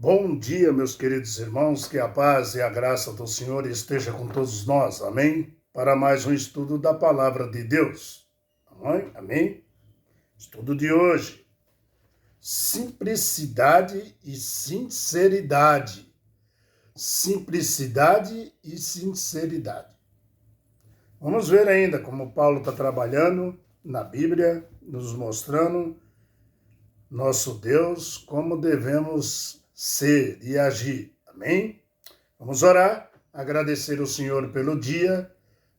Bom dia, meus queridos irmãos, que a paz e a graça do Senhor esteja com todos nós, amém? Para mais um estudo da Palavra de Deus, amém? Estudo de hoje, simplicidade e sinceridade. Simplicidade e sinceridade. Vamos ver ainda como Paulo está trabalhando na Bíblia, nos mostrando nosso Deus, como devemos ser e agir. Amém? Vamos orar, agradecer ao Senhor pelo dia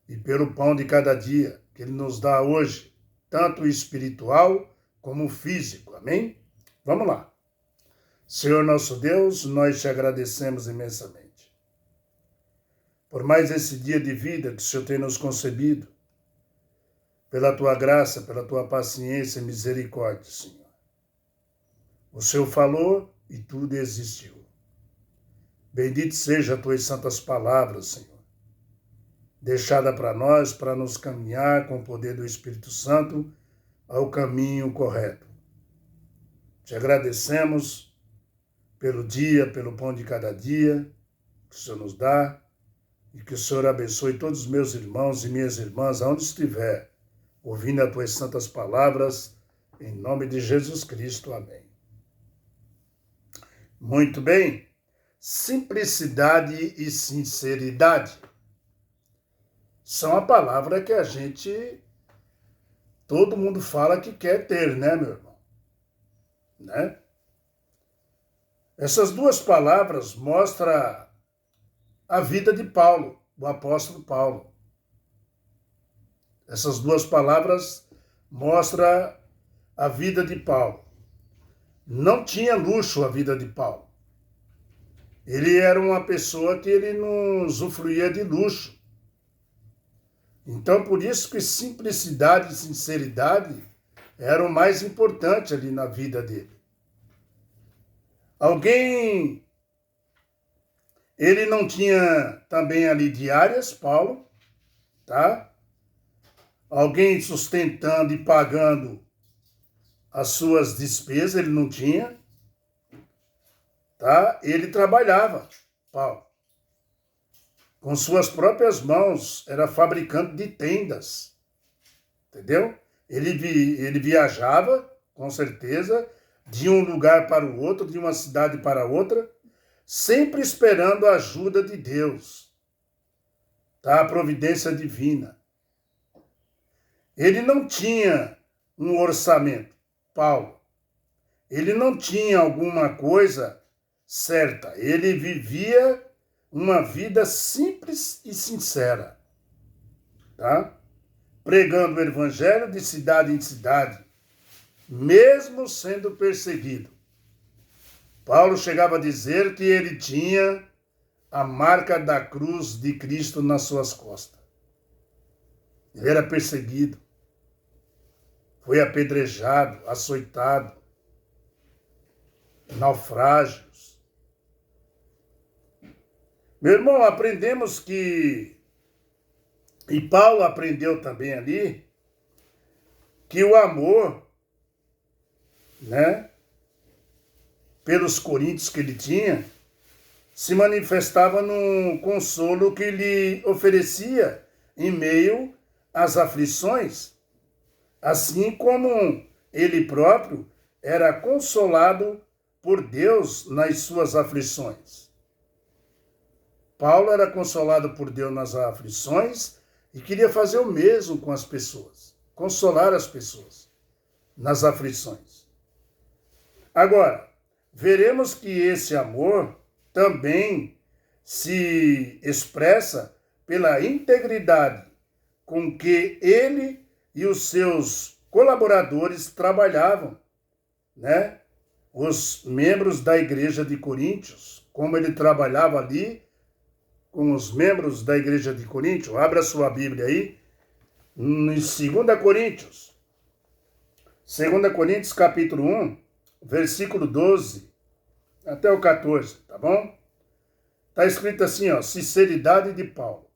e pelo pão de cada dia que Ele nos dá hoje, tanto espiritual como físico. Amém? Vamos lá. Senhor nosso Deus, nós te agradecemos imensamente por mais esse dia de vida que o Senhor tem nos concedido, pela tua graça, pela tua paciência e misericórdia, Senhor. O Senhor falou e tudo existiu. Bendito seja as tuas santas palavras, Senhor, deixada para nós, para nos caminhar com o poder do Espírito Santo ao caminho correto. Te agradecemos pelo dia, pelo pão de cada dia que o Senhor nos dá e que o Senhor abençoe todos os meus irmãos e minhas irmãs, aonde estiver, ouvindo as tuas santas palavras, em nome de Jesus Cristo. Amém. Muito bem, simplicidade e sinceridade são a palavra que todo mundo fala que quer ter, né, meu irmão? Né? Essas duas palavras mostram a vida de Paulo, o apóstolo Paulo. Essas duas palavras mostram a vida de Paulo. Não tinha luxo a vida de Paulo. Ele era uma pessoa que ele não usufruía de luxo. Então, por isso que simplicidade e sinceridade eram o mais importante ali na vida dele. Ele não tinha também ali diárias, Paulo, tá? Alguém sustentando e pagando as suas despesas, ele não tinha, tá? Ele trabalhava, Paulo, com suas próprias mãos, era fabricante de tendas, entendeu? Ele viajava, com certeza, de um lugar para o outro, de uma cidade para outra, sempre esperando a ajuda de Deus, tá? A providência divina. Ele não tinha um orçamento, Paulo. Ele não tinha alguma coisa certa. Ele vivia uma vida simples e sincera, tá? Pregando o evangelho de cidade em cidade, mesmo sendo perseguido. Paulo chegava a dizer que ele tinha a marca da cruz de Cristo nas suas costas. Ele era perseguido. Foi apedrejado, açoitado, naufrágios. Meu irmão, aprendemos e Paulo aprendeu também ali, que o amor, né, pelos coríntios que ele tinha, se manifestava no consolo que lhe oferecia em meio às aflições, assim como ele próprio era consolado por Deus nas suas aflições. Paulo era consolado por Deus nas aflições e queria fazer o mesmo com as pessoas, consolar as pessoas nas aflições. Agora, veremos que esse amor também se expressa pela integridade com que ele e os seus colaboradores trabalhavam, né? Os membros da igreja de Coríntios, como ele trabalhava ali com os membros da igreja de Coríntios. Abra sua Bíblia aí, em 2 Coríntios. 2 Coríntios, capítulo 1, versículo 12 até o 14, tá bom? Está escrito assim, ó, sinceridade de Paulo.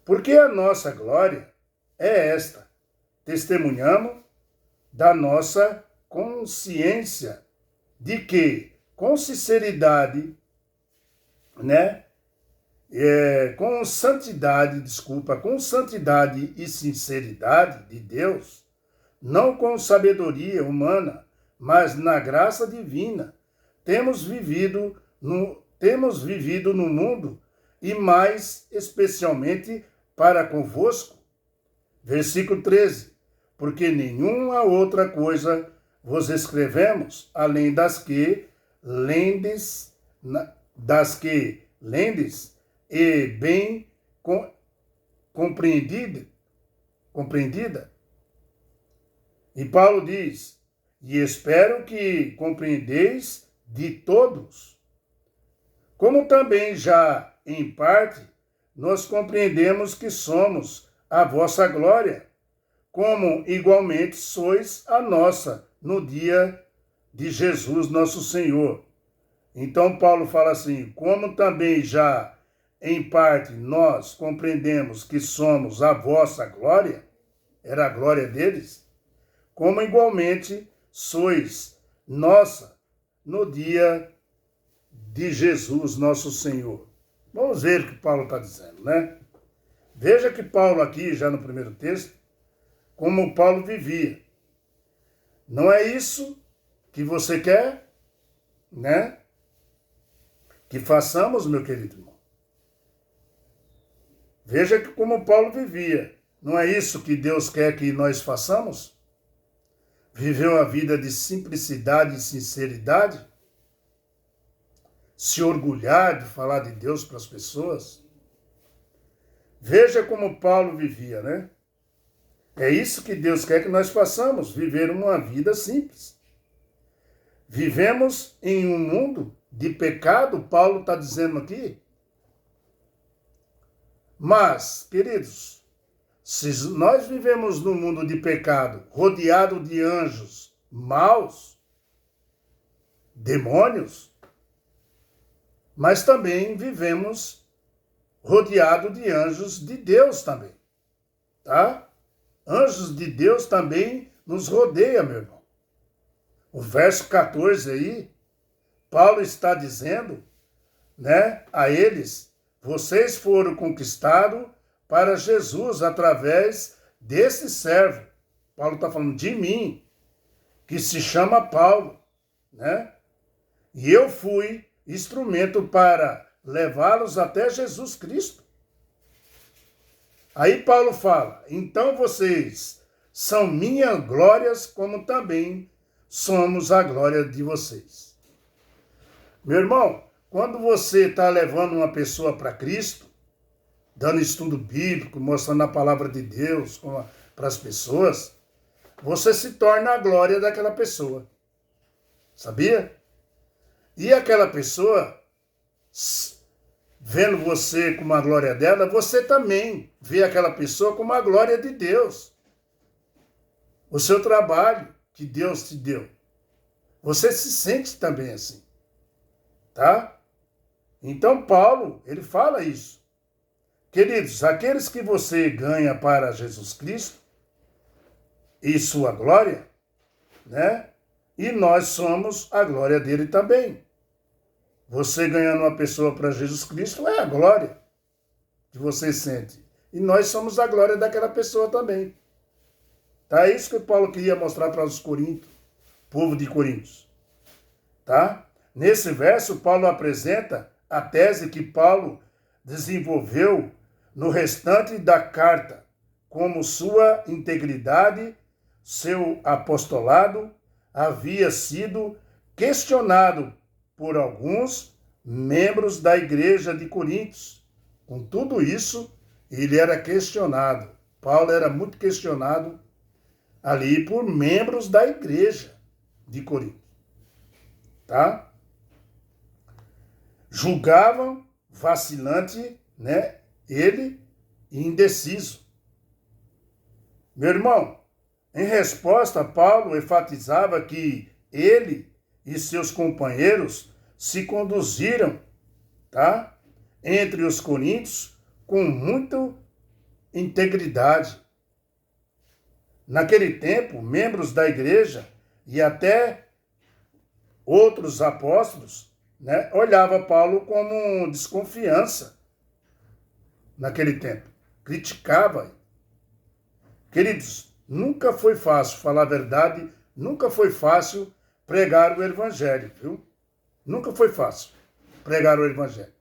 Porque a nossa glória é esta: testemunhamos da nossa consciência de que com sinceridade, né? Com santidade e sinceridade de Deus, não com sabedoria humana, mas na graça divina, temos vivido no mundo e mais especialmente para convosco. Versículo 13. Porque nenhuma outra coisa vos escrevemos, além das que lendes e bem compreendida. E Paulo diz, e espero que compreendeis de todos, como também já, em parte, nós compreendemos que somos a vossa glória, como igualmente sois a nossa no dia de Jesus nosso Senhor. Então Paulo fala assim, como também já em parte nós compreendemos que somos a vossa glória, era a glória deles, como igualmente sois nossa no dia de Jesus nosso Senhor. Vamos ver o que Paulo está dizendo, né? Veja que Paulo aqui, já no primeiro texto, como Paulo vivia. Não é isso que você quer, né? Que façamos, meu querido irmão. Veja que como Paulo vivia. Não é isso que Deus quer que nós façamos? Viver uma vida de simplicidade e sinceridade? Se orgulhar de falar de Deus para as pessoas? Veja como Paulo vivia, né? É isso que Deus quer que nós façamos, viver uma vida simples. Vivemos em um mundo de pecado, Paulo está dizendo aqui. Mas, queridos, se nós vivemos num mundo de pecado, rodeado de anjos maus, demônios, mas também vivemos rodeado de anjos de Deus também, tá? Anjos de Deus também nos rodeia, meu irmão. O verso 14 aí, Paulo está dizendo, né, a eles, vocês foram conquistados para Jesus através desse servo. Paulo está falando de mim, que se chama Paulo, né? E eu fui instrumento para levá-los até Jesus Cristo. Aí Paulo fala, então vocês são minhas glórias, como também somos a glória de vocês. Meu irmão, quando você está levando uma pessoa para Cristo, dando estudo bíblico, mostrando a palavra de Deus para as pessoas, você se torna a glória daquela pessoa. Sabia? E aquela pessoa, vendo você como a glória dela, você também vê aquela pessoa como a glória de Deus. O seu trabalho que Deus te deu. Você se sente também assim. Tá? Então Paulo, ele fala isso. Queridos, aqueles que você ganha para Jesus Cristo e sua glória, né? E nós somos a glória dele também. Você ganhando uma pessoa para Jesus Cristo é a glória que você sente. E nós somos a glória daquela pessoa também. Tá? É isso que Paulo queria mostrar para os Coríntios, povo de Coríntios. Tá? Nesse verso, Paulo apresenta a tese que Paulo desenvolveu no restante da carta, como sua integridade, seu apostolado, havia sido questionado por alguns membros da igreja de Coríntios. Com tudo isso, ele era questionado. Paulo era muito questionado ali por membros da igreja de Corinto. Tá? Julgavam vacilante, né? Ele indeciso. Meu irmão, em resposta, Paulo enfatizava que ele e seus companheiros se conduziram, tá? Entre os coríntios com muita integridade. Naquele tempo, membros da igreja e até outros apóstolos, né, olhavam Paulo como desconfiança naquele tempo. Criticava. Queridos, nunca foi fácil, falar a verdade, nunca foi fácil pregar o evangelho, viu? Nunca foi fácil pregar o evangelho.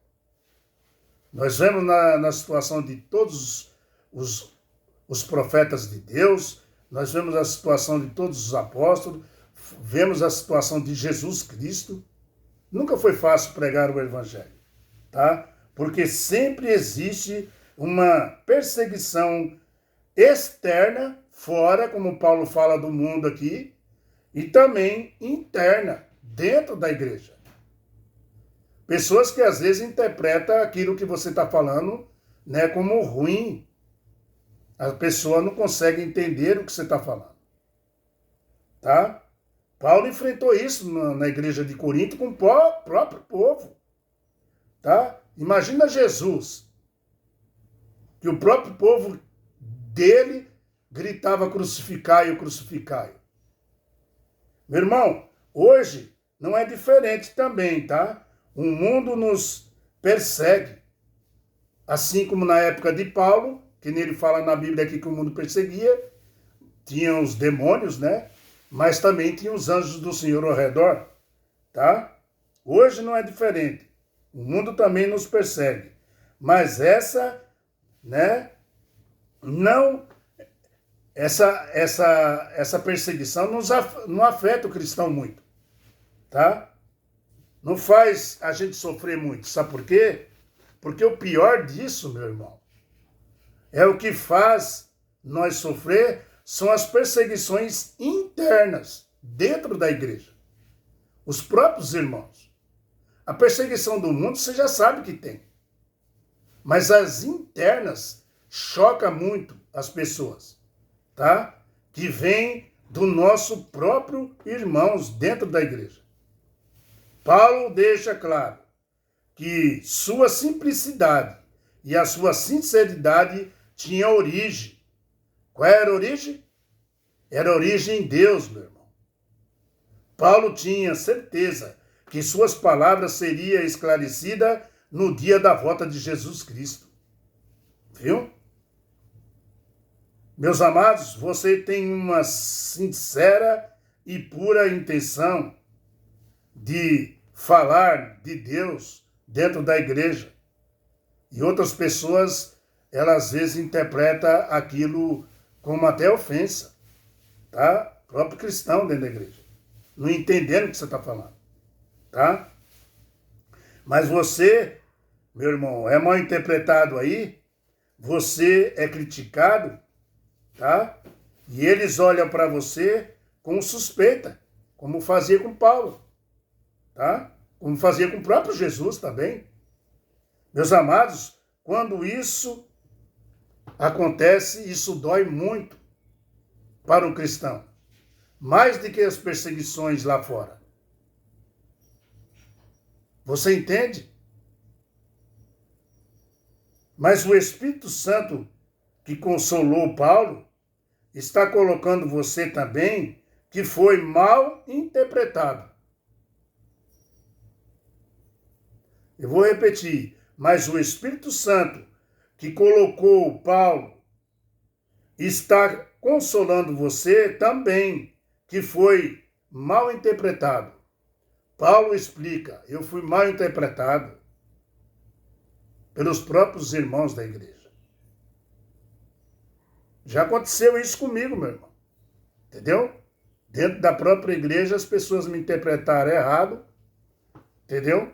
Nós vemos na situação de todos os profetas de Deus, nós vemos a situação de todos os apóstolos, vemos a situação de Jesus Cristo. Nunca foi fácil pregar o evangelho, tá? Porque sempre existe uma perseguição externa, fora, como Paulo fala do mundo aqui, e também interna, dentro da igreja. Pessoas que às vezes interpretam aquilo que você está falando, né, como ruim. A pessoa não consegue entender o que você está falando. Tá? Paulo enfrentou isso na igreja de Corinto com o próprio povo. Tá? Imagina Jesus, que o próprio povo dele gritava crucificai-o, crucificai-o. Meu irmão, hoje não é diferente também, tá? O mundo nos persegue. Assim como na época de Paulo, que nele fala na Bíblia aqui que o mundo perseguia, tinha os demônios, né? Mas também tinha os anjos do Senhor ao redor, tá? Hoje não é diferente. O mundo também nos persegue. Mas essa, né? Essa perseguição não afeta o cristão muito, tá? Não faz a gente sofrer muito. Sabe por quê? Porque o pior disso, meu irmão, é o que faz nós sofrer são as perseguições internas dentro da igreja. Os próprios irmãos. A perseguição do mundo você já sabe que tem. Mas as internas chocam muito as pessoas, tá? Que vêm do nosso próprio irmãos dentro da igreja. Paulo deixa claro que sua simplicidade e a sua sinceridade tinha origem. Qual era a origem? Era a origem em Deus, meu irmão. Paulo tinha certeza que suas palavras seriam esclarecidas no dia da volta de Jesus Cristo. Viu? Meus amados, você tem uma sincera e pura intenção de falar de Deus dentro da igreja. E outras pessoas, elas às vezes interpretam aquilo como até ofensa, tá? O próprio cristão dentro da igreja, não entendendo o que você está falando, tá? Mas você, meu irmão, é mal interpretado aí, você é criticado, tá? E eles olham para você com suspeita, como fazia com Paulo, tá? Como fazia com o próprio Jesus também. Meus amados, quando isso acontece, isso dói muito para um cristão, mais do que as perseguições lá fora. Você entende? Mas o Espírito Santo que consolou Paulo está colocando você também que foi mal interpretado. Eu vou repetir, mas o Espírito Santo que colocou Paulo está consolando você também, que foi mal interpretado. Paulo explica, eu fui mal interpretado pelos próprios irmãos da igreja. Já aconteceu isso comigo, meu irmão. Entendeu? Dentro da própria igreja as pessoas me interpretaram errado, entendeu?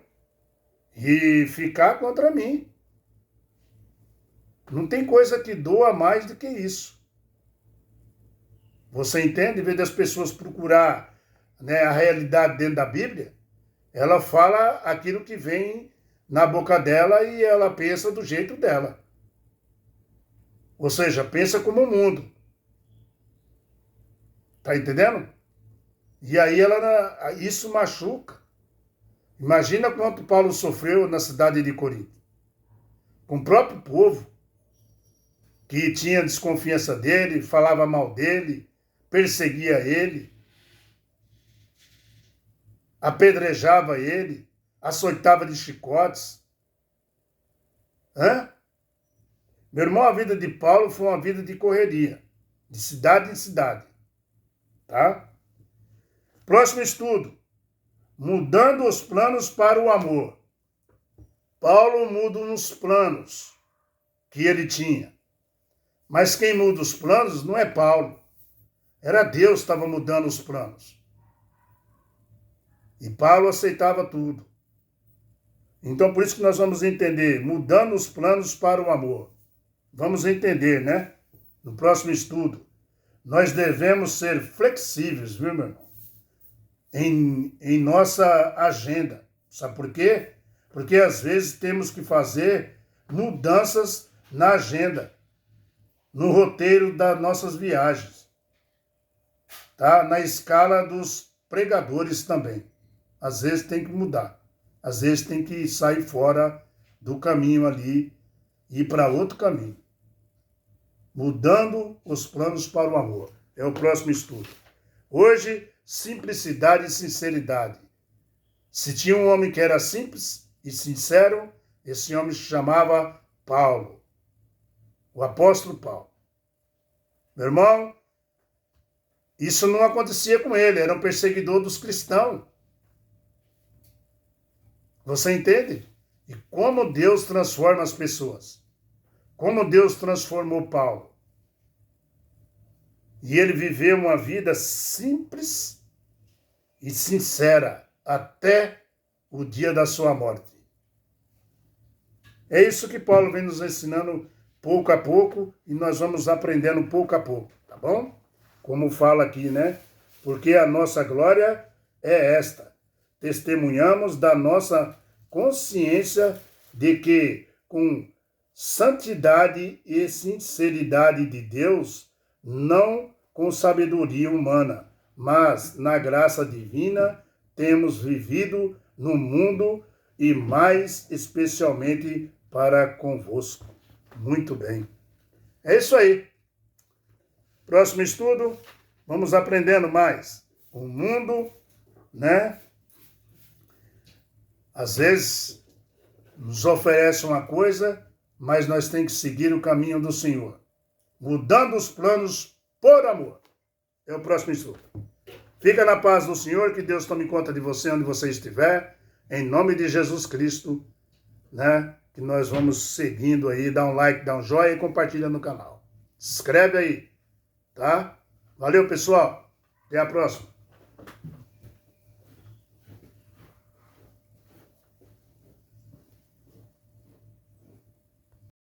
E ficar contra mim. Não tem coisa que doa mais do que isso. Você entende? Em vez das pessoas procurar, né, a realidade dentro da Bíblia, ela fala aquilo que vem na boca dela e ela pensa do jeito dela. Ou seja, pensa como o mundo. Tá entendendo? E aí isso machuca. Imagina quanto Paulo sofreu na cidade de Corinto. Com o próprio povo, que tinha desconfiança dele, falava mal dele, perseguia ele. apedrejava ele, açoitava de chicotes. Meu irmão, a vida de Paulo foi uma vida de correria, de cidade em cidade. Tá? Próximo estudo. Mudando os planos para o amor. Paulo muda os planos que ele tinha. Mas quem muda os planos não é Paulo. Era Deus que estava mudando os planos. E Paulo aceitava tudo. Então, por isso que nós vamos entender, mudando os planos para o amor. Vamos entender, né? No próximo estudo. Nós devemos ser flexíveis, viu, meu irmão? Em nossa agenda. Sabe por quê? Porque às vezes temos que fazer mudanças na agenda, no roteiro das nossas viagens, tá? Na escala dos pregadores também. Às vezes tem que mudar. Às vezes tem que sair fora do caminho ali e ir para outro caminho. Mudando os planos para o amor. É o próximo estudo. Hoje, simplicidade e sinceridade. Se tinha um homem que era simples e sincero, esse homem se chamava Paulo. O apóstolo Paulo. Meu irmão, isso não acontecia com ele. Era um perseguidor dos cristãos. Você entende? E como Deus transforma as pessoas. Como Deus transformou Paulo. E ele viveu uma vida simples e sincera até o dia da sua morte. É isso que Paulo vem nos ensinando pouco a pouco e nós vamos aprendendo pouco a pouco, tá bom? Como fala aqui, né? Porque a nossa glória é esta. Testemunhamos da nossa consciência de que com santidade e sinceridade de Deus, não com sabedoria humana, mas na graça divina, temos vivido no mundo e mais especialmente para convosco. Muito bem. É isso aí. Próximo estudo, vamos aprendendo mais. O mundo, né? Às vezes nos oferece uma coisa, mas nós temos que seguir o caminho do Senhor. Mudando os planos por amor. É o próximo estudo. Fica na paz do Senhor, que Deus tome conta de você onde você estiver. Em nome de Jesus Cristo, né? Que nós vamos seguindo aí. Dá um like, dá um joinha e compartilha no canal. Se inscreve aí, tá? Valeu, pessoal. Até a próxima.